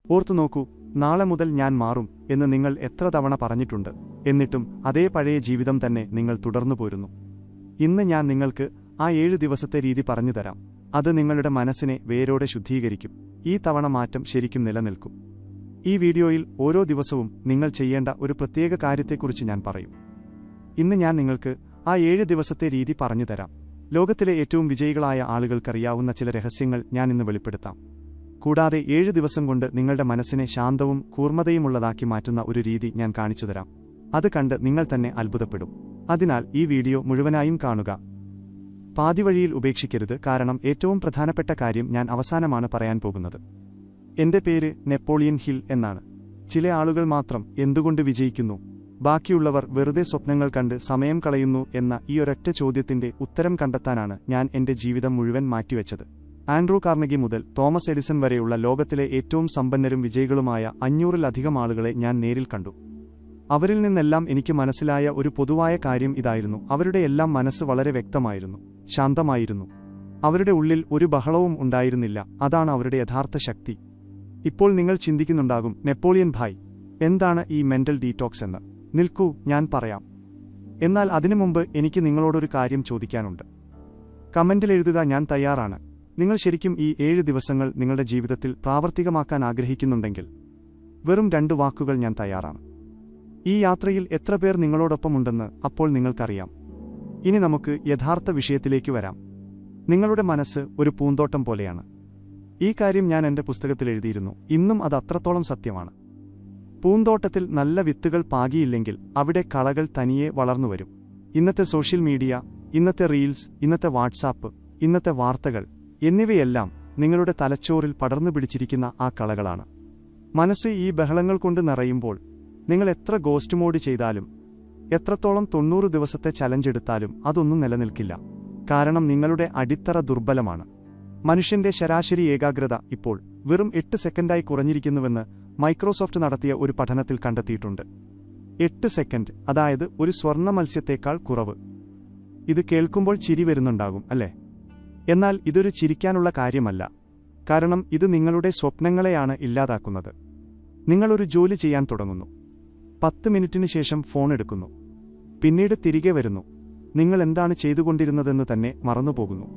ഓർത്തു നോക്കൂ, നാളെ മുതൽ ഞാൻ മാറും എന്ന് നിങ്ങൾ എത്ര തവണ പറഞ്ഞിട്ടുണ്ട്. എന്നിട്ടും അതേ പഴയ ജീവിതം തന്നെ നിങ്ങൾ തുടർന്നു പോരുന്നു. ഇന്ന് ഞാൻ നിങ്ങൾക്ക് ആ 7 ദിവസത്തെ രീതി പറഞ്ഞുതരാം. അത് നിങ്ങളുടെ മനസ്സിനെ വേരോടെ ശുദ്ധീകരിക്കും. ഈ തവണ മാറ്റം ശരിക്കും നിലനിൽക്കും. ഈ വീഡിയോയിൽ ഓരോ ദിവസവും നിങ്ങൾ ചെയ്യേണ്ട ഒരു പ്രത്യേക കാര്യത്തെക്കുറിച്ച് ഞാൻ പറയും. ഇന്ന് ഞാൻ നിങ്ങൾക്ക് ആ 7 ദിവസത്തെ രീതി പറഞ്ഞുതരാം. ലോകത്തിലെ ഏറ്റവും വിജയികളായ ആളുകൾക്കറിയാവുന്ന ചില രഹസ്യങ്ങൾ ഞാൻ ഇന്ന് വെളിപ്പെടുത്താം. കൂടാതെ 7 ദിവസം കൊണ്ട് നിങ്ങളുടെ മനസ്സിനെ ശാന്തവും കൂർമ്മതയുമുള്ളതാക്കി മാറ്റുന്ന ഒരു രീതി ഞാൻ കാണിച്ചുതരാം. അത് കണ്ട് നിങ്ങൾ തന്നെ അത്ഭുതപ്പെടും. അതിനാൽ ഈ വീഡിയോ മുഴുവനായും കാണുക. പാതിവഴിയിൽ ഉപേക്ഷിക്കരുത്, കാരണം ഏറ്റവും പ്രധാനപ്പെട്ട കാര്യം ഞാൻ അവസാനമാണ് പറയാൻ പോകുന്നത്. എന്റെ പേര് നെപ്പോളിയൻ ഹിൽ എന്നാണ്. ചില ആളുകൾ മാത്രം എന്തുകൊണ്ട് വിജയിക്കുന്നു, ബാക്കിയുള്ളവർ വെറുതെ സ്വപ്നങ്ങൾ കണ്ട് സമയം കളയുന്നു എന്ന ഈ ഒരൊറ്റ ചോദ്യത്തിന്റെ ഉത്തരം കണ്ടെത്താനാണ് ഞാൻ എന്റെ ജീവിതം മുഴുവൻ മാറ്റിവെച്ചത്. ആൻഡ്രൂ കാർനെഗി മുതൽ തോമസ് എഡിസൺ വരെയുള്ള ലോകത്തിലെ ഏറ്റവും സമ്പന്നരും വിജയികളുമായ 500-ലധികം ആളുകളെ ഞാൻ നേരിൽ കണ്ടു. അവരിൽ നിന്നെല്ലാം എനിക്ക് മനസ്സിലായ ഒരു പൊതുവായ കാര്യം ഇതായിരുന്നു: അവരുടെ എല്ലാം മനസ്സ് വളരെ വ്യക്തമായിരുന്നു, ശാന്തമായിരുന്നു. അവരുടെ ഉള്ളിൽ ഒരു ബഹളവും ഉണ്ടായിരുന്നില്ല. അതാണ് അവരുടെ യഥാർത്ഥ ശക്തി. ഇപ്പോൾ നിങ്ങൾ ചിന്തിക്കുന്നുണ്ടാകും, നെപ്പോളിയൻ ഭായ്, എന്താണ് ഈ മെന്റൽ ഡീറ്റോക്സ് എന്ന്? നിൽക്കൂ, ഞാൻ പറയാം. എന്നാൽ അതിനു മുമ്പ് എനിക്ക് നിങ്ങളോടൊരു കാര്യം ചോദിക്കാനുണ്ട്. കമന്റിൽ എഴുതുക, ഞാൻ തയ്യാറാണ്. നിങ്ങൾ ശരിക്കും ഈ 7 ദിവസങ്ങൾ നിങ്ങളുടെ ജീവിതത്തിൽ പ്രാവർത്തികമാക്കാൻ ആഗ്രഹിക്കുന്നുണ്ടെങ്കിൽ വെറും 2 വാക്കുകൾ: ഞാൻ തയ്യാറാണ്. ഈ യാത്രയിൽ എത്ര പേർ നിങ്ങളോടൊപ്പമുണ്ടെന്ന് അപ്പോൾ നിങ്ങൾക്കറിയാം. ഇനി നമുക്ക് യഥാർത്ഥ വിഷയത്തിലേക്ക് വരാം. നിങ്ങളുടെ മനസ്സ് ഒരു പൂന്തോട്ടം പോലെയാണ്. ഈ കാര്യം ഞാൻ എന്റെ പുസ്തകത്തിൽ എഴുതിയിരുന്നു. ഇന്നും അത് അത്രത്തോളം സത്യമാണ്. പൂന്തോട്ടത്തിൽ നല്ല വിത്തുകൾ പാകിയില്ലെങ്കിൽ അവിടെ കളകൾ തനിയെ വളർന്നുവരും. ഇന്നത്തെ സോഷ്യൽ മീഡിയ, ഇന്നത്തെ റീൽസ്, ഇന്നത്തെ വാട്സാപ്പ്, ഇന്നത്തെ വാർത്തകൾ എന്നിവയെല്ലാം നിങ്ങളുടെ തലച്ചോറിൽ പടർന്നു പിടിച്ചിരിക്കുന്ന ആ കളകളാണ്. മനസ്സ് ഈ ബഹളങ്ങൾ കൊണ്ട് നിറയുമ്പോൾ നിങ്ങൾ എത്ര ഗോസ്റ്റ് മോഡ് ചെയ്താലും, എത്രത്തോളം 90 ദിവസത്തെ ചലഞ്ച് എടുത്താലും അതൊന്നും നിലനിൽക്കില്ല. കാരണം നിങ്ങളുടെ അടിത്തറ ദുർബലമാണ്. മനുഷ്യന്റെ ശരാശരി ഏകാഗ്രത ഇപ്പോൾ വെറും 8 സെക്കൻഡായി കുറഞ്ഞിരിക്കുന്നുവെന്ന് മൈക്രോസോഫ്റ്റ് നടത്തിയ ഒരു പഠനത്തിൽ കണ്ടെത്തിയിട്ടുണ്ട്. 8 സെക്കൻഡ്, അതായത് ഒരു സ്വർണ്ണ മത്സ്യത്തേക്കാൾ കുറവ്. ഇത് കേൾക്കുമ്പോൾ ചിരി വരുന്നുണ്ടാകും, അല്ലേ? എന്നാൽ ഇതൊരു ചിരിക്കാനുള്ള കാര്യമല്ല. കാരണം ഇത് നിങ്ങളുടെ സ്വപ്നങ്ങളെയാണ് ഇല്ലാതാക്കുന്നത്. നിങ്ങളൊരു ജോലി ചെയ്യാൻ തുടങ്ങുന്നു. 10 മിനിറ്റിന് ശേഷം ഫോൺ എടുക്കുന്നു. പിന്നീട് തിരികെ വരുന്നു. നിങ്ങൾ എന്താണ് ചെയ്തുകൊണ്ടിരുന്നതെന്ന് തന്നെ മറന്നുപോകുന്നു.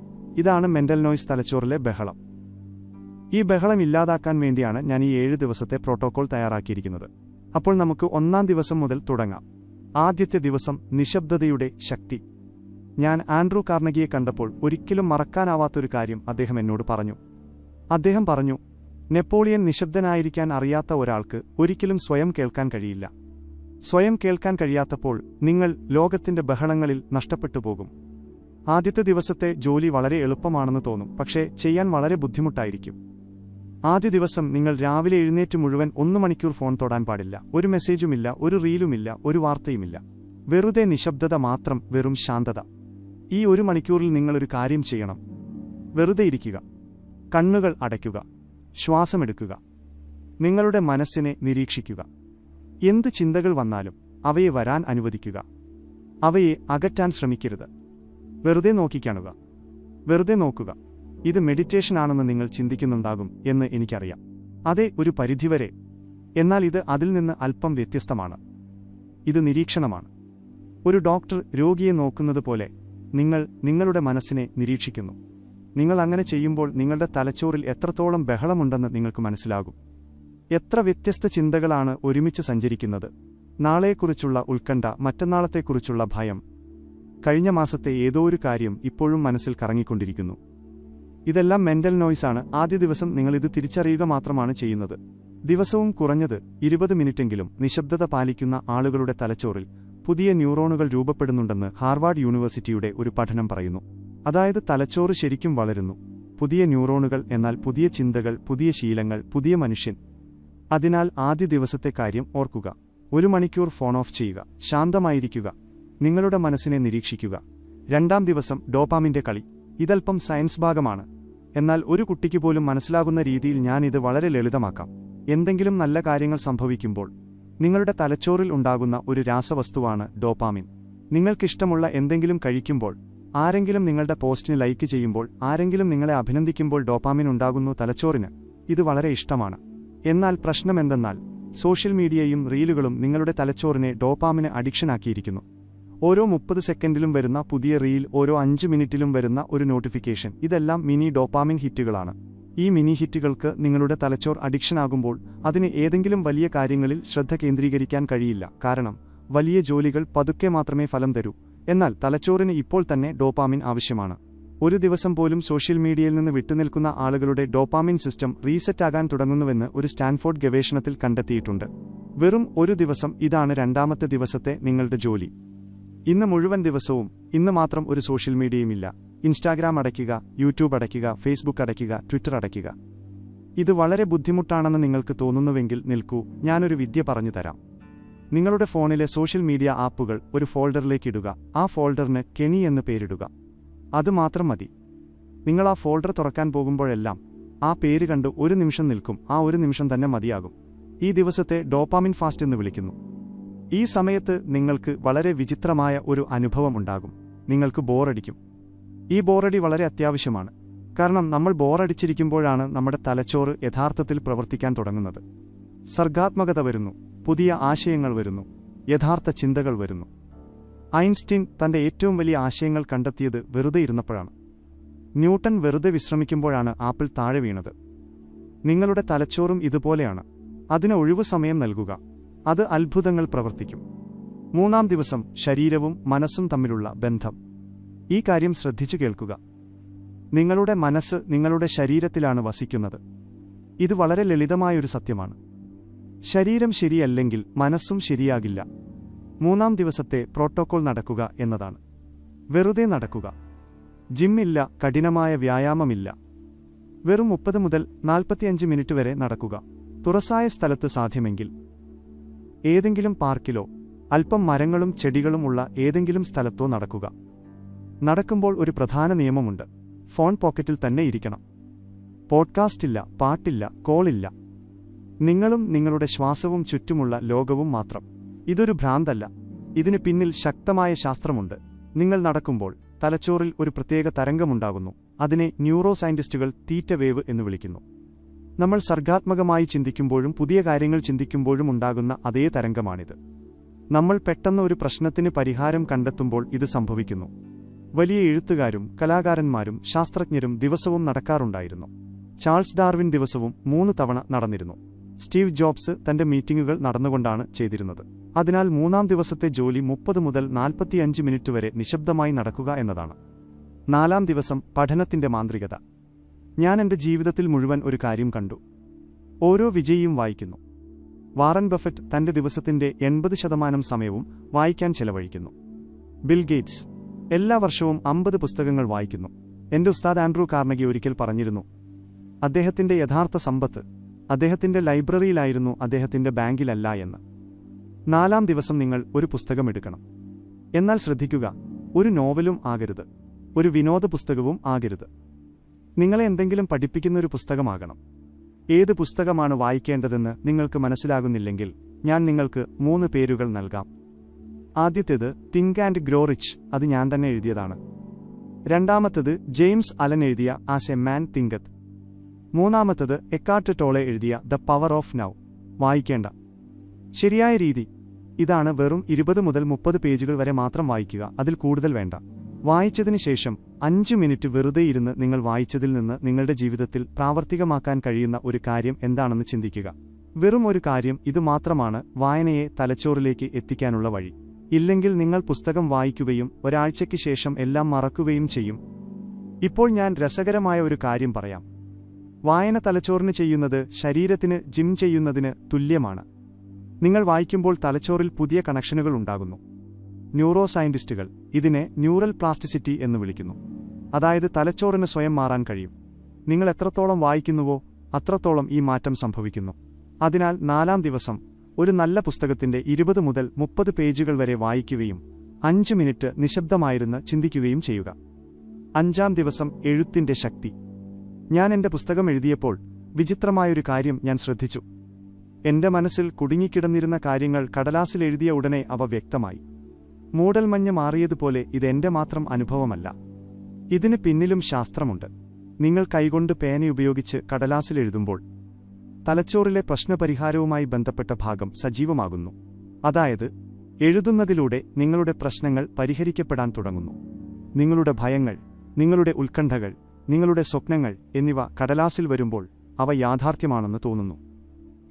ഇതാണ് മെന്റൽ നോയ്സ്, തലച്ചോറിലെ ബഹളം. ഈ ബഹളം ഇല്ലാതാക്കാൻ വേണ്ടിയാണ് ഞാൻ ഈ 7 ദിവസത്തെ പ്രോട്ടോകോൾ തയ്യാറാക്കിയിരിക്കുന്നത്. അപ്പോൾ നമുക്ക് 1-ാം ദിവസം മുതൽ തുടങ്ങാം. ആദ്യത്തെ ദിവസം: നിശബ്ദതയുടെ ശക്തി. ഞാൻ ആൻഡ്രൂ കാർനെഗിയെ കണ്ടപ്പോൾ ഒരിക്കലും മറക്കാനാവാത്തൊരു കാര്യം അദ്ദേഹം എന്നോട് പറഞ്ഞു. അദ്ദേഹം പറഞ്ഞു, നെപ്പോളിയൻ, നിശബ്ദനായിരിക്കാൻ അറിയാത്ത ഒരാൾക്ക് ഒരിക്കലും സ്വയം കേൾക്കാൻ കഴിയില്ല. സ്വയം കേൾക്കാൻ കഴിയാത്തപ്പോൾ നിങ്ങൾ ലോകത്തിന്റെ ബഹളങ്ങളിൽ നഷ്ടപ്പെട്ടു പോകും. ആദ്യത്തെ ദിവസത്തെ ജോലി വളരെ എളുപ്പമാണെന്ന് തോന്നും, പക്ഷേ ചെയ്യാൻ വളരെ ബുദ്ധിമുട്ടായിരിക്കും. ആദ്യ ദിവസം നിങ്ങൾ രാവിലെ എഴുന്നേറ്റ് മുഴുവൻ 1 മണിക്കൂർ ഫോൺ തൊടാൻ പാടില്ല. ഒരു മെസ്സേജുമില്ല, ഒരു റീലുമില്ല, ഒരു വാർത്തയുമില്ല. വെറുതെ നിശബ്ദത മാത്രം, വെറും ശാന്തത. ഈ 1 മണിക്കൂറിൽ നിങ്ങളൊരു കാര്യം ചെയ്യണം: വെറുതെ ഇരിക്കുക, കണ്ണുകൾ അടയ്ക്കുക, ശ്വാസമെടുക്കുക, നിങ്ങളുടെ മനസ്സിനെ നിരീക്ഷിക്കുക. എന്ത് ചിന്തകൾ വന്നാലും അവയെ വരാൻ അനുവദിക്കുക. അവയെ അകറ്റാൻ ശ്രമിക്കരുത്. വെറുതെ നോക്കിക്കാണുക, വെറുതെ നോക്കുക. ഇത് മെഡിറ്റേഷൻ ആണെന്ന് നിങ്ങൾ ചിന്തിക്കുന്നുണ്ടാകും എന്ന് എനിക്കറിയാം. അതെ, ഒരു പരിധിവരെ. എന്നാൽ ഇത് അതിൽ നിന്ന് അല്പം വ്യത്യസ്തമാണ്. ഇത് നിരീക്ഷണമാണ്. ഒരു ഡോക്ടർ രോഗിയെ നോക്കുന്നത് പോലെ നിങ്ങൾ നിങ്ങളുടെ മനസ്സിനെ നിരീക്ഷിക്കുന്നു. നിങ്ങൾ അങ്ങനെ ചെയ്യുമ്പോൾ നിങ്ങളുടെ തലച്ചോറിൽ എത്രത്തോളം ബഹളമുണ്ടെന്ന് നിങ്ങൾക്ക് മനസ്സിലാകും. എത്ര വ്യത്യസ്ത ചിന്തകളാണ് ഒരുമിച്ച് സഞ്ചരിക്കുന്നത്. നാളെക്കുറിച്ചുള്ള ഉത്കണ്ഠ, മറ്റന്നാളത്തെക്കുറിച്ചുള്ള ഭയം, കഴിഞ്ഞ മാസത്തെ ഏതോ ഒരു കാര്യം ഇപ്പോഴും മനസ്സിൽ കറങ്ങിക്കൊണ്ടിരിക്കുന്നു. ഇതെല്ലാം മെന്റൽ നോയ്സാണ്. ആദ്യ ദിവസം നിങ്ങൾ ഇത് തിരിച്ചറിയുക മാത്രമാണ് ചെയ്യുന്നത്. ദിവസവും കുറഞ്ഞത് 20 മിനിറ്റെങ്കിലും നിശബ്ദത പാലിക്കുന്ന ആളുകളുടെ തലച്ചോറിൽ പുതിയ ന്യൂറോണുകൾ രൂപപ്പെടുന്നുണ്ടെന്ന് ഹാർവാർഡ് യൂണിവേഴ്സിറ്റിയുടെ ഒരു പഠനം പറയുന്നു. അതായത് തലച്ചോറ് ശരിക്കും വളരുന്നു. പുതിയ ന്യൂറോണുകൾ, എന്നാൽ പുതിയ ചിന്തകൾ, പുതിയ ശീലങ്ങൾ, പുതിയ മനുഷ്യൻ. അതിനാൽ ആദ്യ ദിവസത്തെ കാര്യം ഓർക്കുക: 1 മണിക്കൂർ ഫോൺ ഓഫ് ചെയ്യുക, ശാന്തമായിരിക്കുക, നിങ്ങളുടെ മനസ്സിനെ നിരീക്ഷിക്കുക. 2-ാം ദിവസം: ഡോപാമിന്റെ കളി. ഇതൽപ്പം സയൻസ് ഭാഗമാണ്, എന്നാൽ ഒരു കുട്ടിക്ക് പോലും മനസ്സിലാകുന്ന രീതിയിൽ ഞാൻ ഇത് വളരെ ലളിതമാക്കാം. എന്തെങ്കിലും നല്ല കാര്യങ്ങൾ സംഭവിക്കുമ്പോൾ നിങ്ങളുടെ തലച്ചോറിൽ ഉണ്ടാകുന്ന ഒരു രാസവസ്തുവാണ് ഡോപാമിൻ. നിങ്ങൾക്കിഷ്ടമുള്ള എന്തെങ്കിലും കഴിക്കുമ്പോൾ, ആരെങ്കിലും നിങ്ങളുടെ പോസ്റ്റിന് ലൈക്ക് ചെയ്യുമ്പോൾ, ആരെങ്കിലും നിങ്ങളെ അഭിനന്ദിക്കുമ്പോൾ ഡോപാമിൻ ഉണ്ടാകുന്നു തലച്ചോറിന്. ഇത് വളരെ ഇഷ്ടമാണ്. എന്നാൽ പ്രശ്നമെന്തെന്നാൽ സോഷ്യൽ മീഡിയയും റീലുകളും നിങ്ങളുടെ തലച്ചോറിനെ ഡോപാമിന് അഡിക്ഷനാക്കിയിരിക്കുന്നു. ഓരോ 30 സെക്കൻഡിലും വരുന്ന പുതിയ റീൽ, ഓരോ 5 മിനിറ്റിലും വരുന്ന ഒരു നോട്ടിഫിക്കേഷൻ, ഇതെല്ലാം മിനി ഡോപാമിൻ ഹിറ്റുകളാണ്. ഈ മിനി ഹിറ്റുകൾക്ക് നിങ്ങളുടെ തലച്ചോർ അഡിക്ഷനാകുമ്പോൾ അതിന് ഏതെങ്കിലും വലിയ കാര്യങ്ങളിൽ ശ്രദ്ധ കേന്ദ്രീകരിക്കാൻ കഴിയില്ല. കാരണം വലിയ ജോലികൾ പതുക്കെ മാത്രമേ ഫലം തരൂ. എന്നാൽ തലച്ചോറിന് ഇപ്പോൾ തന്നെ ഡോപാമിൻ ആവശ്യമാണ്. ഒരു ദിവസം പോലും സോഷ്യൽ മീഡിയയിൽ നിന്ന് വിട്ടുനിൽക്കുന്ന ആളുകളുടെ ഡോപാമിൻ സിസ്റ്റം റീസെറ്റ് ആകാൻ തുടങ്ങുന്നുവെന്ന് ഒരു സ്റ്റാൻഫോർഡ് ഗവേഷണത്തിൽ കണ്ടെത്തിയിട്ടുണ്ട്. വെറും ഒരു ദിവസം, ഇതാണ് രണ്ടാമത്തെ ദിവസത്തെ നിങ്ങളുടെ ജോലി. ഇന്ന് മുഴുവൻ ദിവസവും ഇന്ന് മാത്രം ഒരു സോഷ്യൽ മീഡിയയുമില്ല. ഇൻസ്റ്റാഗ്രാം അടയ്ക്കുക, യൂട്യൂബ് അടയ്ക്കുക, ഫേസ്ബുക്ക് അടയ്ക്കുക, ട്വിറ്റർ അടയ്ക്കുക. ഇത് വളരെ ബുദ്ധിമുട്ടാണെന്ന് നിങ്ങൾക്ക് തോന്നുന്നുവെങ്കിൽ നിൽക്കൂ, ഞാനൊരു വിദ്യ പറഞ്ഞു തരാം. നിങ്ങളുടെ ഫോണിലെ സോഷ്യൽ മീഡിയ ആപ്പുകൾ ഒരു ഫോൾഡറിലേക്ക് ഇടുക. ആ ഫോൾഡറിന് കെണി എന്ന് പേരിടുക. അതുമാത്രം മതി. നിങ്ങൾ ആ ഫോൾഡർ തുറക്കാൻ പോകുമ്പോഴെല്ലാം ആ പേര് കണ്ട് ഒരു നിമിഷം നിൽക്കും. ആ ഒരു നിമിഷം തന്നെ മതിയാകും. ഈ ദിവസത്തെ ഡോപാമിൻ ഫാസ്റ്റ് എന്ന് വിളിക്കുന്നു. ഈ സമയത്ത് നിങ്ങൾക്ക് വളരെ വിചിത്രമായ ഒരു അനുഭവം ഉണ്ടാകും. നിങ്ങൾക്ക് ബോറടിക്കും. ഈ ബോറടി വളരെ അത്യാവശ്യമാണ്. കാരണം നമ്മൾ ബോറടിച്ചിരിക്കുമ്പോഴാണ് നമ്മുടെ തലച്ചോറ് യഥാർത്ഥത്തിൽ പ്രവർത്തിക്കാൻ തുടങ്ങുന്നത്. സർഗാത്മകത വരുന്നു, പുതിയ ആശയങ്ങൾ വരുന്നു, യഥാർത്ഥ ചിന്തകൾ വരുന്നു. ഐൻസ്റ്റീൻ തന്റെ ഏറ്റവും വലിയ ആശയങ്ങൾ കണ്ടെത്തിയത് വെറുതെ ഇരുന്നപ്പോഴാണ്. ന്യൂട്ടൺ വെറുതെ വിശ്രമിക്കുമ്പോഴാണ് ആപ്പിൾ താഴെ വീണത്. നിങ്ങളുടെ തലച്ചോറും ഇതുപോലെയാണ്. അതിന് ഒഴിവു സമയം നൽകുക. അത് അത്ഭുതങ്ങൾ പ്രവർത്തിക്കും. 3-ാം ദിവസം, ശരീരവും മനസ്സും തമ്മിലുള്ള ബന്ധം. ഈ കാര്യം ശ്രദ്ധിച്ചു കേൾക്കുക. നിങ്ങളുടെ മനസ്സ് നിങ്ങളുടെ ശരീരത്തിലാണ് വസിക്കുന്നത്. ഇത് വളരെ ലളിതമായൊരു സത്യമാണ്. ശരീരം ശരിയല്ലെങ്കിൽ മനസ്സും ശരിയാകില്ല. 3-ാം ദിവസത്തെ പ്രോട്ടോക്കോൾ നടക്കുക എന്നതാണ്. വെറുതെ നടക്കുക. ജിമ്മില്ല, കഠിനമായ വ്യായാമമില്ല. വെറും 30 മുതൽ 45 മിനിറ്റ് വരെ നടക്കുക. തുറസായ സ്ഥലത്ത് സാധ്യമെങ്കിൽ ഏതെങ്കിലും പാർക്കിലോ അല്പം മരങ്ങളും ചെടികളും ഉള്ള ഏതെങ്കിലും സ്ഥലത്തോ നടക്കുക. നടക്കുമ്പോൾ ഒരു പ്രധാന നിയമമുണ്ട്. ഫോൺ പോക്കറ്റിൽ തന്നെ ഇരിക്കണം. പോഡ്കാസ്റ്റില്ല, പാട്ടില്ല, കോളില്ല. നിങ്ങളും നിങ്ങളുടെ ശ്വാസവും ചുറ്റുമുള്ള ലോകവും മാത്രം. ഇതൊരു ഭ്രാന്തല്ല. ഇതിന് പിന്നിൽ ശക്തമായ ശാസ്ത്രമുണ്ട്. നിങ്ങൾ നടക്കുമ്പോൾ തലച്ചോറിൽ ഒരു പ്രത്യേക തരംഗമുണ്ടാകുന്നു. അതിനെ ന്യൂറോ സയന്റിസ്റ്റുകൾ തീറ്റ വേവ് എന്ന് വിളിക്കുന്നു. നമ്മൾ സർഗാത്മകമായി ചിന്തിക്കുമ്പോഴും പുതിയ കാര്യങ്ങൾ ചിന്തിക്കുമ്പോഴും ഉണ്ടാകുന്ന അതേ തരംഗമാണിത്. നമ്മൾ പെട്ടെന്ന് ഒരു പ്രശ്നത്തിന് പരിഹാരം കണ്ടെത്തുമ്പോൾ ഇത് സംഭവിക്കുന്നു. വലിയ എഴുത്തുകാരും കലാകാരന്മാരും ശാസ്ത്രജ്ഞരും ദിവസവും നടക്കാറുണ്ടായിരുന്നു. ചാൾസ് ഡാർവിൻ ദിവസവും 3 തവണ നടന്നിരുന്നു. സ്റ്റീവ് ജോബ്സ് തന്റെ മീറ്റിംഗുകൾ നടന്നുകൊണ്ടാണ് ചെയ്തിരുന്നത്. അതിനാൽ 3-ാം ദിവസത്തെ ജോലി 30 മുതൽ 45 മിനിറ്റ് വരെ നിശബ്ദമായി നടക്കുക എന്നതാണ്. 4-ാം ദിവസം, പഠനത്തിന്റെ മാന്ത്രികത. ഞാൻ എന്റെ ജീവിതത്തിൽ മുഴുവൻ ഒരു കാര്യം കണ്ടു. ഓരോ വിജയിയും വായിക്കുന്നു. വാറൻ ബഫറ്റ് തന്റെ ദിവസത്തിന്റെ 80% സമയവും വായിക്കാൻ ചെലവഴിക്കുന്നു. ബിൽ ഗേറ്റ്സ് എല്ലാ വർഷവും 50 പുസ്തകങ്ങൾ വായിക്കുന്നു. എന്റെ ഉസ്താദ് ആൻഡ്രൂ കാർണഗി ഒരിക്കൽ പറഞ്ഞിരുന്നു, അദ്ദേഹത്തിന്റെ യഥാർത്ഥ സമ്പത്ത് അദ്ദേഹത്തിന്റെ ലൈബ്രറിയിലായിരുന്നു, അദ്ദേഹത്തിന്റെ ബാങ്കിലല്ല എന്ന്. 4-ാം ദിവസം നിങ്ങൾ ഒരു പുസ്തകം എടുക്കണം. എന്നാൽ ശ്രദ്ധിക്കുക, ഒരു നോവലും ആകരുത്, ഒരു വിനോദ പുസ്തകവും ആകരുത്. നിങ്ങളെ എന്തെങ്കിലും പഠിപ്പിക്കുന്നൊരു പുസ്തകമാകണം. ഏത് പുസ്തകമാണ് വായിക്കേണ്ടതെന്ന് നിങ്ങൾക്ക് മനസ്സിലാകുന്നില്ലെങ്കിൽ ഞാൻ നിങ്ങൾക്ക് 3 പേരുകൾ നൽകാം. ആദ്യത്തേത് തിങ്ക് ആൻഡ് ഗ്രോ റിച്ച്. അത് ഞാൻ തന്നെ എഴുതിയതാണ്. രണ്ടാമത്തേത് ജെയിംസ് അലൻ എഴുതിയ ആസ് എ മാൻ തിങ്കത്ത്. 3-ാമത്തേത് എക്കാർട്ട് ടോളെ എഴുതിയ ദ പവർ ഓഫ് നൗ. വായിക്കേണ്ട ശരിയായ രീതി ഇതാണ്. വെറും 20 മുതൽ 30 പേജുകൾ വരെ മാത്രം വായിക്കുക. അതിൽ കൂടുതൽ വേണ്ട. വായിച്ചതിന് ശേഷം 5 മിനിറ്റ് വെറുതെ ഇരുന്ന് നിങ്ങൾ വായിച്ചതിൽ നിന്ന് നിങ്ങളുടെ ജീവിതത്തിൽ പ്രാവർത്തികമാക്കാൻ കഴിയുന്ന ഒരു കാര്യം എന്താണെന്ന് ചിന്തിക്കുക. വെറും ഒരു കാര്യം. ഇത് മാത്രമാണ് വായനയെ തലച്ചോറിലേക്ക് എത്തിക്കാനുള്ള വഴി. ഇല്ലെങ്കിൽ നിങ്ങൾ പുസ്തകം വായിക്കുകയും ഒരാഴ്ചയ്ക്ക് ശേഷം എല്ലാം മറക്കുകയും ചെയ്യും. ഇപ്പോൾ ഞാൻ രസകരമായ ഒരു കാര്യം പറയാം. വായന തലച്ചോറിന് ചെയ്യുന്നത് ശരീരത്തിന് ജിം ചെയ്യുന്നതിന് തുല്യമാണ്. നിങ്ങൾ വായിക്കുമ്പോൾ തലച്ചോറിൽ പുതിയ കണക്ഷനുകൾ ഉണ്ടാകുന്നു. ന്യൂറോ സയന്റിസ്റ്റുകൾ ഇതിനെ ന്യൂറൽ പ്ലാസ്റ്റിസിറ്റി എന്ന് വിളിക്കുന്നു. അതായത് തലച്ചോറിന് സ്വയം മാറാൻ കഴിയും. നിങ്ങൾ എത്രത്തോളം വായിക്കുന്നുവോ അത്രത്തോളം ഈ മാറ്റം സംഭവിക്കുന്നു. അതിനാൽ 4-ാം ദിവസം ഒരു നല്ല പുസ്തകത്തിന്റെ 20 മുതൽ 30 പേജുകൾ വരെ വായിക്കുകയും 5 മിനിറ്റ് നിശബ്ദമായിരുന്ന് ചിന്തിക്കുകയും ചെയ്യുക. 5-ാം ദിവസം, എഴുത്തിന്റെ ശക്തി. ഞാൻ എന്റെ പുസ്തകം എഴുതിയപ്പോൾ വിചിത്രമായൊരു കാര്യം ഞാൻ ശ്രദ്ധിച്ചു. എന്റെ മനസ്സിൽ കുടുങ്ങിക്കിടന്നിരുന്ന കാര്യങ്ങൾ കടലാസിൽ എഴുതിയ ഉടനെ അവ വ്യക്തമായി. മൂടൽമഞ്ഞ് മാറിയതുപോലെ ഇത് എന്റെ മാത്രം അനുഭവമല്ല. ഇതിന് പിന്നിലും ശാസ്ത്രമുണ്ട്. നിങ്ങൾ കൈകൊണ്ട് പേന ഉപയോഗിച്ച് കടലാസിൽ എഴുതുമ്പോൾ തലച്ചോറിലെ പ്രശ്നപരിഹാരവുമായി ബന്ധപ്പെട്ട ഭാഗം സജീവമാകുന്നു. അതായത്, എഴുതുന്നതിലൂടെ നിങ്ങളുടെ പ്രശ്നങ്ങൾ പരിഹരിക്കപ്പെടാൻ തുടങ്ങുന്നു. നിങ്ങളുടെ ഭയങ്ങൾ, നിങ്ങളുടെ ഉത്കണ്ഠകൾ, നിങ്ങളുടെ സ്വപ്നങ്ങൾ എന്നിവ കടലാസിൽ വരുമ്പോൾ അവ യാഥാർത്ഥ്യമാണെന്ന് തോന്നുന്നു.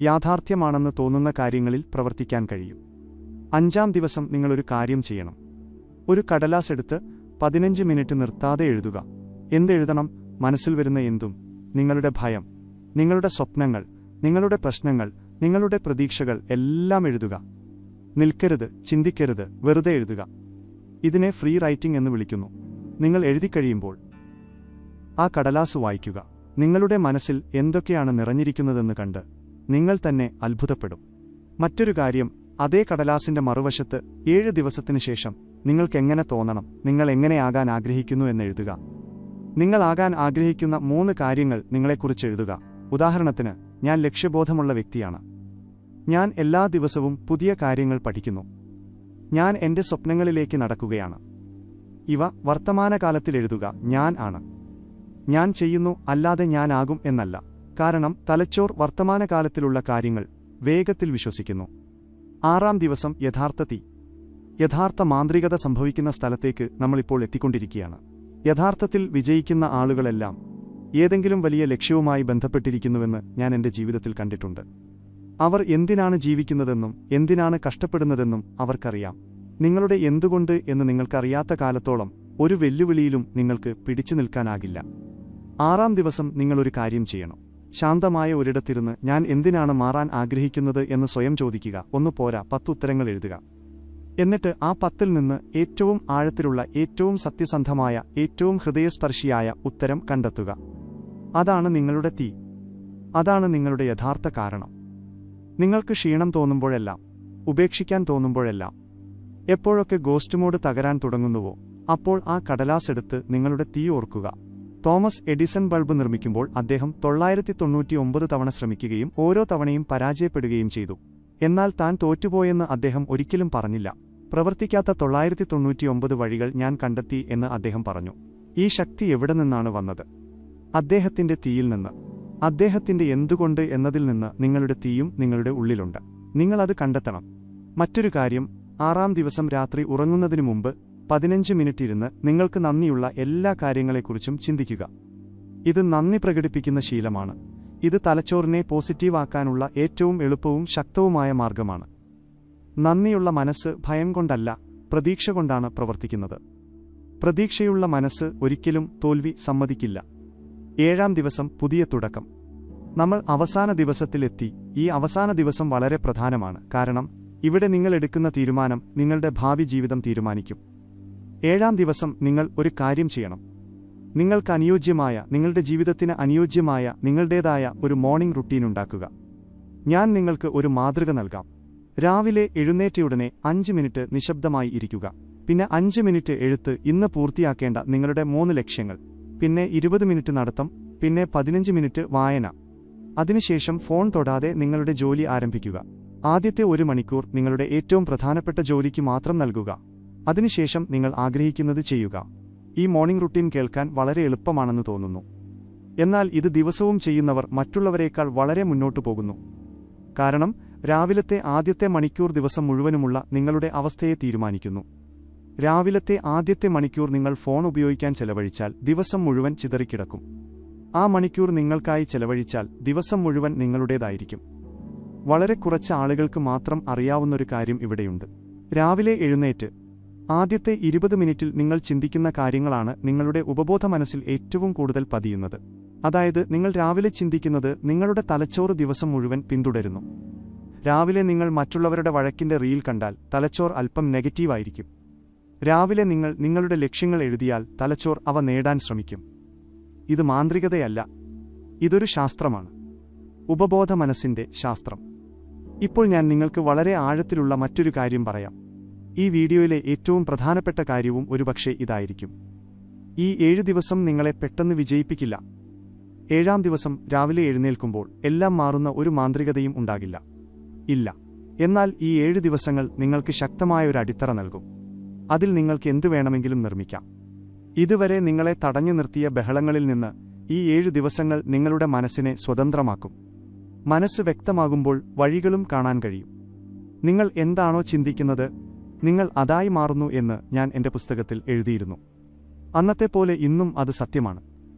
യാഥാർത്ഥ്യമാണെന്ന് തോന്നുന്ന കാര്യങ്ങളിൽ പ്രവർത്തിക്കാൻ കഴിയും. 5-ാം ദിവസം നിങ്ങളൊരു കാര്യം ചെയ്യണം. ഒരു കടലാസ് എടുത്ത് 15 മിനിറ്റ് നിർത്താതെ എഴുതുക. എന്തെഴുതണം? മനസ്സിൽ വരുന്ന എന്തും. നിങ്ങളുടെ ഭയം, നിങ്ങളുടെ സ്വപ്നങ്ങൾ, നിങ്ങളുടെ പ്രശ്നങ്ങൾ, നിങ്ങളുടെ പ്രതീക്ഷകൾ എല്ലാം എഴുതുക. നിൽക്കരുത്, ചിന്തിക്കരുത്, വെറുതെ എഴുതുക. ഇതിനെ ഫ്രീ റൈറ്റിംഗ് എന്ന് വിളിക്കുന്നു. നിങ്ങൾ എഴുതിക്കഴിയുമ്പോൾ ആ കടലാസ് വായിക്കുക. നിങ്ങളുടെ മനസ്സിൽ എന്തൊക്കെയാണ് നിറഞ്ഞിരിക്കുന്നതെന്ന് കണ്ട് നിങ്ങൾ തന്നെ അത്ഭുതപ്പെടും. മറ്റൊരു കാര്യം, അതേ കടലാസിന്റെ മറുവശത്ത് 7 ദിവസത്തിനു ശേഷം നിങ്ങൾക്കെങ്ങനെ തോന്നണം, നിങ്ങൾ എങ്ങനെയാകാൻ ആഗ്രഹിക്കുന്നു എന്നെഴുതുക. നിങ്ങളാകാൻ ആഗ്രഹിക്കുന്ന 3 കാര്യങ്ങൾ നിങ്ങളെക്കുറിച്ച് എഴുതുക. ഉദാഹരണത്തിന്, ഞാൻ ലക്ഷ്യബോധമുള്ള വ്യക്തിയാണ്. ഞാൻ എല്ലാ ദിവസവും പുതിയ കാര്യങ്ങൾ പഠിക്കുന്നു. ഞാൻ എന്റെ സ്വപ്നങ്ങളിലേക്ക് നടക്കുകയാണ്. ഇവ വർത്തമാനകാലത്തിൽ എഴുതുക. ഞാൻ ആണ്. ഞാൻ ചെയ്യുന്നു, അല്ലാതെ ഞാനാകും എന്നല്ല. കാരണം തലച്ചോർ വർത്തമാനകാലത്തിലുള്ള കാര്യങ്ങൾ വേഗത്തിൽ വിശ്വസിക്കുന്നു. 6-ാം ദിവസം യഥാർത്ഥ മാന്ത്രികത സംഭവിക്കുന്ന സ്ഥലത്തേക്ക് നമ്മളിപ്പോൾ എത്തിക്കൊണ്ടിരിക്കുകയാണ്. യഥാർത്ഥത്തിൽ വിജയിക്കുന്ന ആളുകളെല്ലാം ഏതെങ്കിലും വലിയ ലക്ഷ്യവുമായി ബന്ധപ്പെട്ടിരിക്കുന്നുവെന്ന് ഞാൻ എന്റെ ജീവിതത്തിൽ കണ്ടിട്ടുണ്ട്. അവർ എന്തിനാണ് ജീവിക്കുന്നതെന്നും എന്തിനാണ് കഷ്ടപ്പെടുന്നതെന്നും അവർക്കറിയാം. നിങ്ങളുടെ എന്തുകൊണ്ട് എന്ന് നിങ്ങൾക്കറിയാത്ത കാലത്തോളം ഒരു വെല്ലുവിളിയിലും നിങ്ങൾക്ക് പിടിച്ചു നിൽക്കാനാകില്ല. 6-ാം ദിവസം നിങ്ങളൊരു കാര്യം ചെയ്യണം. ശാന്തമായ ഒരിടത്തിരുന്ന് ഞാൻ എന്തിനാണ് മാറാൻ ആഗ്രഹിക്കുന്നത് എന്ന് സ്വയം ചോദിക്കുക. 1 പോരാ, 10 ഉത്തരങ്ങൾ എഴുതുക. എന്നിട്ട് ആ 10-ൽ നിന്ന് ഏറ്റവും ആഴത്തിലുള്ള, ഏറ്റവും സത്യസന്ധമായ, ഏറ്റവും ഹൃദയസ്പർശിയായ ഉത്തരം കണ്ടെത്തുക. അതാണ് നിങ്ങളുടെ തീ. അതാണ് നിങ്ങളുടെ യഥാർത്ഥ കാരണം. നിങ്ങൾക്ക് ക്ഷീണം തോന്നുമ്പോഴെല്ലാം, ഉപേക്ഷിക്കാൻ തോന്നുമ്പോഴെല്ലാം, എപ്പോഴൊക്കെ ഗോസ്റ്റ് മോഡ് തകരാൻ തുടങ്ങുന്നുവോ അപ്പോൾ ആ കടലാസ് എടുത്ത് നിങ്ങളുടെ തീ ഓർക്കുക. തോമസ് എഡിസൺ ബൾബ് നിർമ്മിക്കുമ്പോൾ അദ്ദേഹം 999 തവണ ശ്രമിക്കുകയും ഓരോ തവണയും പരാജയപ്പെടുകയും ചെയ്തു. എന്നാൽ താൻ തോറ്റുപോയെന്ന് അദ്ദേഹം ഒരിക്കലും പറഞ്ഞില്ല. പ്രവർത്തിക്കാത്ത 999 വഴികൾ ഞാൻ കണ്ടെത്തി എന്ന് അദ്ദേഹം പറഞ്ഞു. ഈ ശക്തി എവിടെ നിന്നാണ് വന്നത്? അദ്ദേഹത്തിന്റെ തീയിൽ നിന്ന്. അദ്ദേഹത്തിന്റെ എന്തുകൊണ്ട് എന്നതിൽ നിന്ന്. നിങ്ങളുടെ തീയും നിങ്ങളുടെ ഉള്ളിലുണ്ട്. നിങ്ങളത് കണ്ടെത്തണം. മറ്റൊരു കാര്യം, 6-ാം ദിവസം രാത്രി ഉറങ്ങുന്നതിനു മുമ്പ് 15 മിനിറ്റ് ഇരുന്ന് നിങ്ങൾക്ക് നന്ദിയുള്ള എല്ലാ കാര്യങ്ങളെക്കുറിച്ചും ചിന്തിക്കുക. ഇത് നന്ദി പ്രകടിപ്പിക്കുന്ന ശീലമാണ്. ഇത് തലച്ചോറിനെ പോസിറ്റീവ് ആക്കാനുള്ള ഏറ്റവും എളുപ്പവും ശക്തവുമായ മാർഗമാണ്. നന്ദിയുള്ള മനസ്സ് ഭയം കൊണ്ടല്ല, പ്രതീക്ഷ കൊണ്ടാണ് പ്രവർത്തിക്കുന്നത്. പ്രതീക്ഷയുള്ള മനസ്സ് ഒരിക്കലും തോൽവി സമ്മതിക്കില്ല. 7-ാം ദിവസം പുതിയ തുടക്കം. നമ്മൾ അവസാന ദിവസത്തിലെത്തി. ഈ അവസാന ദിവസം വളരെ പ്രധാനമാണ്. കാരണം ഇവിടെ നിങ്ങൾ എടുക്കുന്ന തീരുമാനം നിങ്ങളുടെ ഭാവി ജീവിതം തീരുമാനിക്കും. 7-ാം ദിവസം നിങ്ങൾ ഒരു കാര്യം ചെയ്യണം. നിങ്ങൾക്ക് അനുയോജ്യമായ, നിങ്ങളുടെ ജീവിതത്തിന് അനുയോജ്യമായ നിങ്ങളുടേതായ ഒരു മോർണിംഗ് റുട്ടീൻ ഉണ്ടാക്കുക. ഞാൻ നിങ്ങൾക്ക് ഒരു മാതൃക നൽകാം. രാവിലെ എഴുന്നേറ്റയുടനെ 5 മിനിറ്റ് നിശബ്ദമായി ഇരിക്കുക. പിന്നെ 5 മിനിറ്റ് എഴുത്ത്, ഇന്ന് പൂർത്തിയാക്കേണ്ട നിങ്ങളുടെ 3 ലക്ഷ്യങ്ങൾ. പിന്നെ 20 മിനിറ്റ് നടത്തം. പിന്നെ 15 മിനിറ്റ് വായന. അതിനുശേഷം ഫോൺ തൊടാതെ നിങ്ങളുടെ ജോലി ആരംഭിക്കുക. ആദ്യത്തെ 1 മണിക്കൂർ നിങ്ങളുടെ ഏറ്റവും പ്രധാനപ്പെട്ട ജോലിക്ക് മാത്രം നൽകുക. അതിനുശേഷം നിങ്ങൾ ആഗ്രഹിക്കുന്നത് ചെയ്യുക. ഈ മോർണിംഗ് റുട്ടീൻ കേൾക്കാൻ വളരെ എളുപ്പമാണെന്ന് തോന്നുന്നു. എന്നാൽ ഇത് ദിവസവും ചെയ്യുന്നവർ മറ്റുള്ളവരേക്കാൾ വളരെ മുന്നോട്ടു പോകുന്നു. കാരണം രാവിലത്തെ ആദ്യത്തെ മണിക്കൂർ ദിവസം മുഴുവനുമുള്ള നിങ്ങളുടെ അവസ്ഥയെ തീരുമാനിക്കുന്നു. രാവിലത്തെ ആദ്യത്തെ മണിക്കൂർ നിങ്ങൾ ഫോൺ ഉപയോഗിക്കാൻ ചെലവഴിച്ചാൽ ദിവസം മുഴുവൻ ചിതറിക്കിടക്കും. ആ മണിക്കൂർ നിങ്ങൾക്കായി ചെലവഴിച്ചാൽ ദിവസം മുഴുവൻ നിങ്ങളുടേതായിരിക്കും. വളരെ കുറച്ച് ആളുകൾക്ക് മാത്രം അറിയാവുന്നൊരു കാര്യം ഇവിടെയുണ്ട്. രാവിലെ എഴുന്നേറ്റ് ആദ്യത്തെ 20 മിനിറ്റിൽ നിങ്ങൾ ചിന്തിക്കുന്ന കാര്യങ്ങളാണ് നിങ്ങളുടെ ഉപബോധ മനസ്സിൽ ഏറ്റവും കൂടുതൽ പതിയുന്നത്. അതായത് നിങ്ങൾ രാവിലെ ചിന്തിക്കുന്നത് നിങ്ങളുടെ തലച്ചോറ് ദിവസം മുഴുവൻ പിന്തുടരുന്നു. രാവിലെ നിങ്ങൾ മറ്റുള്ളവരുടെ വഴക്കിന്റെ റീൽ കണ്ടാൽ തലച്ചോർ അല്പം നെഗറ്റീവായിരിക്കും. രാവിലെ നിങ്ങൾ നിങ്ങളുടെ ലക്ഷ്യങ്ങൾ എഴുതിയാൽ തലച്ചോർ അവ നേടാൻ ശ്രമിക്കും. ഇത് മാന്ത്രികതയല്ല, ഇതൊരു ശാസ്ത്രമാണ്. ഉപബോധ മനസ്സിന്റെ ശാസ്ത്രം. ഇപ്പോൾ ഞാൻ നിങ്ങൾക്ക് വളരെ ആഴത്തിലുള്ള മറ്റൊരു കാര്യം പറയാം. ഈ വീഡിയോയിലെ ഏറ്റവും പ്രധാനപ്പെട്ട കാര്യവും ഒരുപക്ഷെ ഇതായിരിക്കും. ഈ 7 ദിവസം നിങ്ങളെ പെട്ടെന്ന് വിജയിപ്പിക്കില്ല. 7-ാം ദിവസം രാവിലെ എഴുന്നേൽക്കുമ്പോൾ എല്ലാം മാറുന്ന ഒരു മാന്ത്രികതയും ഉണ്ടാകില്ല. ഇല്ല. എന്നാൽ ഈ 7 ദിവസങ്ങൾ നിങ്ങൾക്ക് ശക്തമായ ഒരു അടിത്തറ നൽകും. അതിൽ നിങ്ങൾക്ക് എന്തു വേണമെങ്കിലും നിർമ്മിക്കാം. ഇതുവരെ നിങ്ങളെ തടഞ്ഞു നിർത്തിയ ബഹളങ്ങളിൽ നിന്ന് ഈ 7 ദിവസങ്ങൾ നിങ്ങളുടെ മനസ്സിനെ സ്വതന്ത്രമാക്കും. മനസ്സ് വ്യക്തമാകുമ്പോൾ വഴികളും കാണാൻ കഴിയും. നിങ്ങൾ എന്താണോ ചിന്തിക്കുന്നത്, നിങ്ങൾ അതായി മാറുന്നു എന്ന് ഞാൻ എന്റെ പുസ്തകത്തിൽ എഴുതിയിരുന്നു. അന്നത്തെ പോലെ ഇന്നും അത് സത്യമാണ്.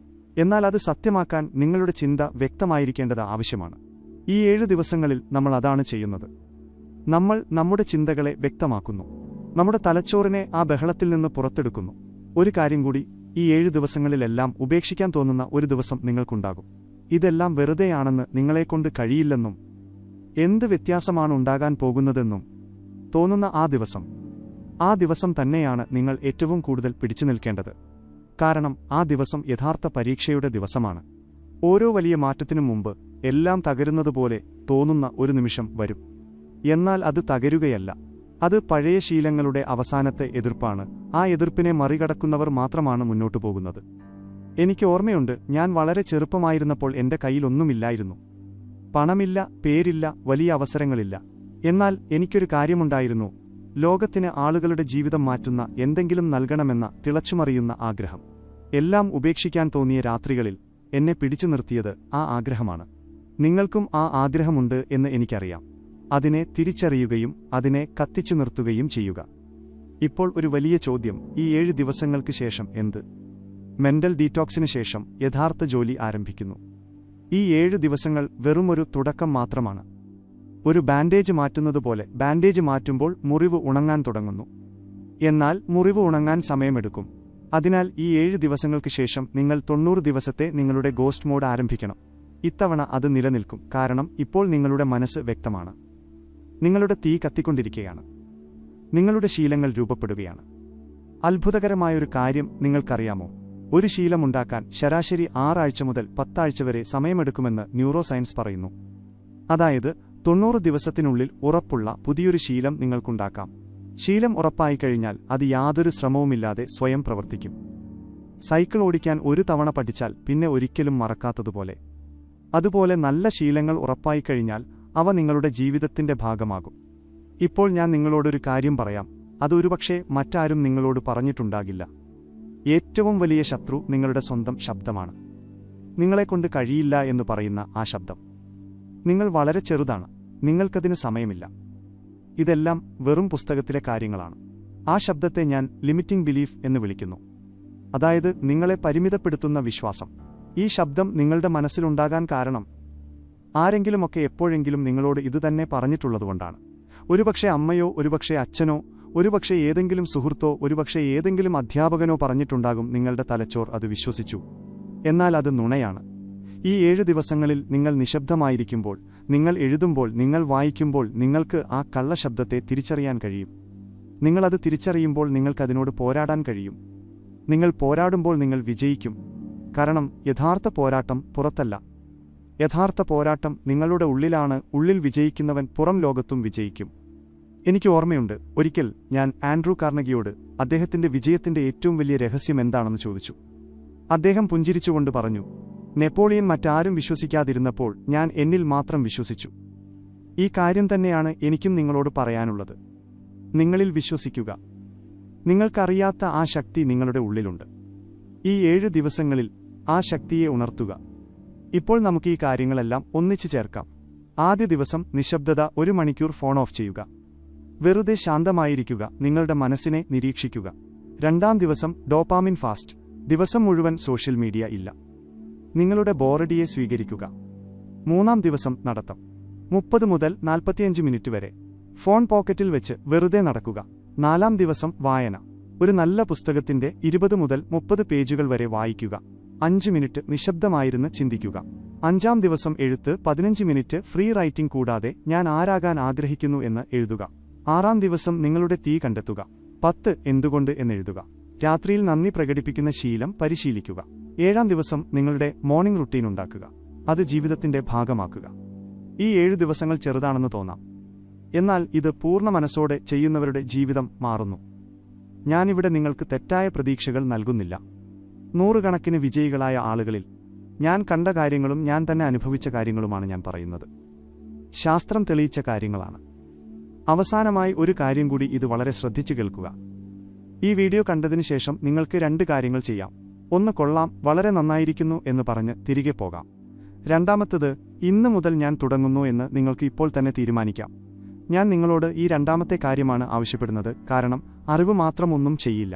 എന്നാൽ അത് സത്യമാക്കാൻ നിങ്ങളുടെ ചിന്ത വ്യക്തമായിരിക്കേണ്ടത് ആവശ്യമാണ്. ഈ 7 ദിവസങ്ങളിൽ നമ്മൾ അതാണ് ചെയ്യുന്നത്. നമ്മൾ നമ്മുടെ ചിന്തകളെ വ്യക്തമാക്കുന്നു. നമ്മുടെ തലച്ചോറിനെ ആ ബഹളത്തിൽ നിന്ന് പുറത്തെടുക്കുന്നു. ഒരു കാര്യം കൂടി, ഈ 7 ദിവസങ്ങളിലെല്ലാം ഉപേക്ഷിക്കാൻ തോന്നുന്ന ഒരു ദിവസം നിങ്ങൾക്കുണ്ടാകും. ഇതെല്ലാം വെറുതെയാണെന്ന് നിങ്ങളെക്കൊണ്ട് കഴിയില്ലെന്നും എന്ത് വ്യത്യാസമാണ് ഉണ്ടാകാൻ പോകുന്നതെന്നും തോന്നുന്ന ആ ദിവസം തന്നെയാണ് നിങ്ങൾ ഏറ്റവും കൂടുതൽ പിടിച്ചു നിൽക്കേണ്ടത്. കാരണം ആ ദിവസം യഥാർത്ഥ പരീക്ഷയുടെ ദിവസമാണ്. ഓരോ വലിയ മാറ്റത്തിനും മുമ്പ് എല്ലാം തകരുന്നതുപോലെ തോന്നുന്ന ഒരു നിമിഷം വരും. എന്നാൽ അത് തകരുകയല്ല, അത് പഴയ ശീലങ്ങളുടെ അവസാനത്തെ എതിർപ്പാണ്. ആ എതിർപ്പിനെ മറികടക്കുന്നവർ മാത്രമാണ് മുന്നോട്ടു പോകുന്നത്. എനിക്ക് ഓർമ്മയുണ്ട്, ഞാൻ വളരെ ചെറുപ്പമായിരുന്നപ്പോൾ എന്റെ കയ്യിലൊന്നുമില്ലായിരുന്നു. പണമില്ല, പേരില്ല, വലിയ അവസരങ്ങളില്ല. എന്നാൽ എനിക്കൊരു കാര്യമുണ്ടായിരുന്നു: ലോകത്തിന് ആളുകളുടെ ജീവിതം മാറ്റുന്ന എന്തെങ്കിലും നൽകണമെന്ന തിളച്ചുമറിയുന്ന ആഗ്രഹം. എല്ലാം ഉപേക്ഷിക്കാൻ തോന്നിയ രാത്രികളിൽ എന്നെ പിടിച്ചു നിർത്തിയത് ആ ആഗ്രഹമാണ്. നിങ്ങൾക്കും ആ ആഗ്രഹമുണ്ട് എന്ന് എനിക്കറിയാം. അതിനെ തിരിച്ചറിയുകയും അതിനെ കത്തിച്ചു നിർത്തുകയും ചെയ്യുക. ഇപ്പോൾ ഒരു വലിയ ചോദ്യം: ഈ 7 ദിവസങ്ങൾക്ക് ശേഷം എന്ത്? മെന്റൽ ഡീറ്റോക്സിന് ശേഷം യഥാർത്ഥ ജോലി ആരംഭിക്കുന്നു. ഈ 7 ദിവസങ്ങൾ വെറുമൊരു തുടക്കം മാത്രമാണ്. ഒരു ബാൻഡേജ് മാറ്റുന്നതുപോലെ ബാൻഡേജ് മാറ്റുമ്പോൾ മുറിവ് ഉണങ്ങാൻ തുടങ്ങുന്നു. എന്നാൽ മുറിവ് ഉണങ്ങാൻ സമയമെടുക്കും. അതിനാൽ ഈ 7 ദിവസങ്ങൾക്ക് ശേഷം നിങ്ങൾ 90 ദിവസത്തെ നിങ്ങളുടെ ഗോസ്റ്റ് മോഡ് ആരംഭിക്കണം. ഇത്തവണ അത് നിലനിൽക്കും, കാരണം ഇപ്പോൾ നിങ്ങളുടെ മനസ്സ് വ്യക്തമാണ്. നിങ്ങളുടെ തീ കത്തിക്കൊണ്ടിരിക്കുകയാണ്. നിങ്ങളുടെ ശീലങ്ങൾ രൂപപ്പെടുകയാണ്. അത്ഭുതകരമായൊരു കാര്യം നിങ്ങൾക്കറിയാമോ? ഒരു ശീലമുണ്ടാക്കാൻ ശരാശരി 6 ആഴ്ച മുതൽ 10 ആഴ്ച വരെ സമയമെടുക്കുമെന്ന് ന്യൂറോ സയൻസ് പറയുന്നു. അതായത് 90 ദിവസത്തിനുള്ളിൽ ഉറപ്പുള്ള പുതിയൊരു ശീലം നിങ്ങൾക്കുണ്ടാക്കാം. ശീലം ഉറപ്പായിക്കഴിഞ്ഞാൽ അത് യാതൊരു ശ്രമവുമില്ലാതെ സ്വയം പ്രവർത്തിക്കും. സൈക്കിൾ ഓടിക്കാൻ ഒരു തവണ പഠിച്ചാൽ പിന്നെ ഒരിക്കലും മറക്കാത്തതുപോലെ. അതുപോലെ നല്ല ശീലങ്ങൾ ഉറപ്പായിക്കഴിഞ്ഞാൽ അവ നിങ്ങളുടെ ജീവിതത്തിന്റെ ഭാഗമാകും. ഇപ്പോൾ ഞാൻ നിങ്ങളോടൊരു കാര്യം പറയാം. അത് ഒരുപക്ഷേ മറ്റാരും നിങ്ങളോട് പറഞ്ഞിട്ടുണ്ടാകില്ല. ഏറ്റവും വലിയ ശത്രു നിങ്ങളുടെ സ്വന്തം ശബ്ദമാണ്. നിങ്ങളെക്കൊണ്ട് കഴിയില്ല എന്ന് പറയുന്ന ആ ശബ്ദം. നിങ്ങൾ വളരെ ചെറുതാണ്, നിങ്ങൾക്കതിന് സമയമില്ല. ഇതെല്ലാം വെറും പുസ്തകത്തിലെ കാര്യങ്ങളാണ്. ആ ശബ്ദത്തെ ഞാൻ ലിമിറ്റിംഗ് ബിലീഫ് എന്ന് വിളിക്കുന്നു. അതായത് നിങ്ങളെ പരിമിതപ്പെടുത്തുന്ന വിശ്വാസം. ഈ ശബ്ദം നിങ്ങളുടെ മനസ്സിലുണ്ടാകാൻ കാരണം ആരെങ്കിലുമൊക്കെ എപ്പോഴെങ്കിലും നിങ്ങളോട് ഇതുതന്നെ പറഞ്ഞിട്ടുള്ളതുകൊണ്ടാണ്. ഒരുപക്ഷെ അമ്മയോ, ഒരുപക്ഷെ അച്ഛനോ, ഒരുപക്ഷെ ഏതെങ്കിലും സുഹൃത്തോ, ഒരുപക്ഷെ ഏതെങ്കിലും അധ്യാപകനോ പറഞ്ഞിട്ടുണ്ടാകും. നിങ്ങളുടെ തലച്ചോർ അത് വിശ്വസിച്ചു. എന്നാൽ അത് നുണയാണ്. ഈ 7 ദിവസങ്ങളിൽ നിങ്ങൾ നിശബ്ദമായിരിക്കുമ്പോൾ, നിങ്ങൾ എഴുതുമ്പോൾ, നിങ്ങൾ വായിക്കുമ്പോൾ നിങ്ങൾക്ക് ആ കള്ളശബ്ദത്തെ തിരിച്ചറിയാൻ കഴിയും. നിങ്ങളത് തിരിച്ചറിയുമ്പോൾ നിങ്ങൾക്കതിനോട് പോരാടാൻ കഴിയും. നിങ്ങൾ പോരാടുമ്പോൾ നിങ്ങൾ വിജയിക്കും. കാരണം യഥാർത്ഥ പോരാട്ടം പുറത്തല്ല. യഥാർത്ഥ പോരാട്ടം നിങ്ങളുടെ ഉള്ളിലാണ്. ഉള്ളിൽ വിജയിക്കുന്നവൻ പുറം ലോകത്തും വിജയിക്കും. എനിക്ക് ഓർമ്മയുണ്ട്, ഒരിക്കൽ ഞാൻ ആൻഡ്രൂ കാർണഗിയോട് അദ്ദേഹത്തിന്റെ വിജയത്തിന്റെ ഏറ്റവും വലിയ രഹസ്യം എന്താണെന്ന് ചോദിച്ചു. അദ്ദേഹം പുഞ്ചിരിച്ചുകൊണ്ട് പറഞ്ഞു, നെപ്പോളിയൻ മറ്റാരും വിശ്വസിക്കാതിരുന്നപ്പോൾ ഞാൻ എന്നിൽ മാത്രം വിശ്വസിച്ചു. ഈ കാര്യം തന്നെയാണ് എനിക്കും നിങ്ങളോട് പറയാനുള്ളത്. നിങ്ങളിൽ വിശ്വസിക്കുക. നിങ്ങൾക്കറിയാത്ത ആ ശക്തി നിങ്ങളുടെ ഉള്ളിലുണ്ട്. ഈ 7 ദിവസങ്ങളിൽ ആ ശക്തിയെ ഉണർത്തുക. ഇപ്പോൾ നമുക്ക് ഈ കാര്യങ്ങളെല്ലാം ഒന്നിച്ചു ചേർക്കാം. ആദ്യ ദിവസം നിശബ്ദത. 1 മണിക്കൂർ ഫോൺ ഓഫ് ചെയ്യുക. വെറുതെ ശാന്തമായിരിക്കുക. നിങ്ങളുടെ മനസ്സിനെ നിരീക്ഷിക്കുക. 2ാം ദിവസം ഡോപാമിൻ ഫാസ്റ്റ്. ദിവസം മുഴുവൻ സോഷ്യൽ മീഡിയ ഇല്ല. നിങ്ങളുടെ ബോറഡിയെ സ്വീകരിക്കുക. 3ാം ദിവസം നടത്തം. 30 മുതൽ 45 മിനിറ്റ് വരെ ഫോൺ പോക്കറ്റിൽ വെച്ച് വെറുതെ നടക്കുക. 4ാം ദിവസം വായന. ഒരു നല്ല പുസ്തകത്തിന്റെ 20 മുതൽ 30 പേജുകൾ വരെ വായിക്കുക. 5 മിനിറ്റ് നിശബ്ദമായിരുന്ന് ചിന്തിക്കുക. 5ാം ദിവസം എഴുത്ത്. 15 മിനിറ്റ് ഫ്രീ റൈറ്റിംഗ് കൂടാതെ ഞാൻ ആരാകാൻ ആഗ്രഹിക്കുന്നു എന്ന് എഴുതുക. 6ാം ദിവസം നിങ്ങളുടെ തീ കണ്ടെത്തുക. 10 എന്തുകൊണ്ട് എന്നെഴുതുക. രാത്രിയിൽ നന്ദി പ്രകടിപ്പിക്കുന്ന ശീലം പരിശീലിക്കുക. 7ാം ദിവസം നിങ്ങളുടെ മോർണിംഗ് റുട്ടീൻ ഉണ്ടാക്കുക. അത് ജീവിതത്തിന്റെ ഭാഗമാക്കുക. ഈ 7 ദിവസങ്ങൾ ചെറുതാണെന്ന് തോന്നാം, എന്നാൽ ഇത് പൂർണ്ണ മനസ്സോടെ ചെയ്യുന്നവരുടെ ജീവിതം മാറുന്നു. ഞാനിവിടെ നിങ്ങൾക്ക് തെറ്റായ പ്രതീക്ഷകൾ നൽകുന്നില്ല. നൂറുകണക്കിന് വിജയികളായ ആളുകളിൽ ഞാൻ കണ്ട കാര്യങ്ങളും ഞാൻ തന്നെ അനുഭവിച്ച കാര്യങ്ങളുമാണ് ഞാൻ പറയുന്നത്. ശാസ്ത്രം തെളിയിച്ച കാര്യങ്ങളാണ്. അവസാനമായി ഒരു കാര്യം കൂടി, ഇത് വളരെ ശ്രദ്ധിച്ചു കേൾക്കുക. ഈ വീഡിയോ കണ്ടതിനു ശേഷം നിങ്ങൾക്ക് 2 കാര്യങ്ങൾ ചെയ്യാം. 1, കൊള്ളാം, വളരെ നന്നായിരിക്കുന്നു എന്ന് പറഞ്ഞ് തിരികെ പോകാം. രണ്ടാമത്തത്, ഇന്ന് മുതൽ ഞാൻ തുടങ്ങുന്നു എന്ന് നിങ്ങൾക്ക് ഇപ്പോൾ തന്നെ തീരുമാനിക്കാം. ഞാൻ നിങ്ങളോട് ഈ രണ്ടാമത്തെ കാര്യമാണ് ആവശ്യപ്പെടുന്നത്, കാരണം അറിവ് മാത്രം ഒന്നും ചെയ്യില്ല.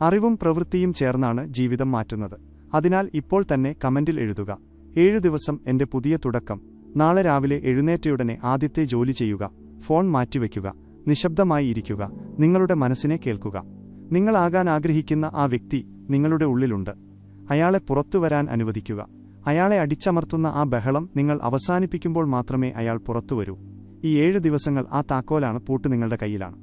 അറിവും പ്രവൃത്തിയും ചേർന്നാണ് ജീവിതം മാറ്റുന്നത്. അതിനാൽ ഇപ്പോൾ തന്നെ കമന്റിൽ എഴുതുക, 7 ദിവസം എന്റെ പുതിയ തുടക്കം. നാളെ രാവിലെ എഴുന്നേറ്റയുടനെ ആദ്യത്തെ ജോലി ചെയ്യുക. ഫോൺ മാറ്റിവെക്കുക. നിശബ്ദമായി ഇരിക്കുക. നിങ്ങളുടെ മനസ്സിനെ കേൾക്കുക. നിങ്ങളാകാൻ ആഗ്രഹിക്കുന്ന ആ വ്യക്തി നിങ്ങളുടെ ഉള്ളിലുണ്ട്. അയാളെ പുറത്തുവരാൻ അനുവദിക്കുക. അയാളെ അടിച്ചമർത്തുന്ന ആ ബഹളം നിങ്ങൾ അവസാനിപ്പിക്കുമ്പോൾ മാത്രമേ അയാൾ പുറത്തുവരൂ. ഈ 7 ദിവസങ്ങൾ ആ താക്കോലാണ്, പൂട്ട് നിങ്ങളുടെ കയ്യിലാണ്.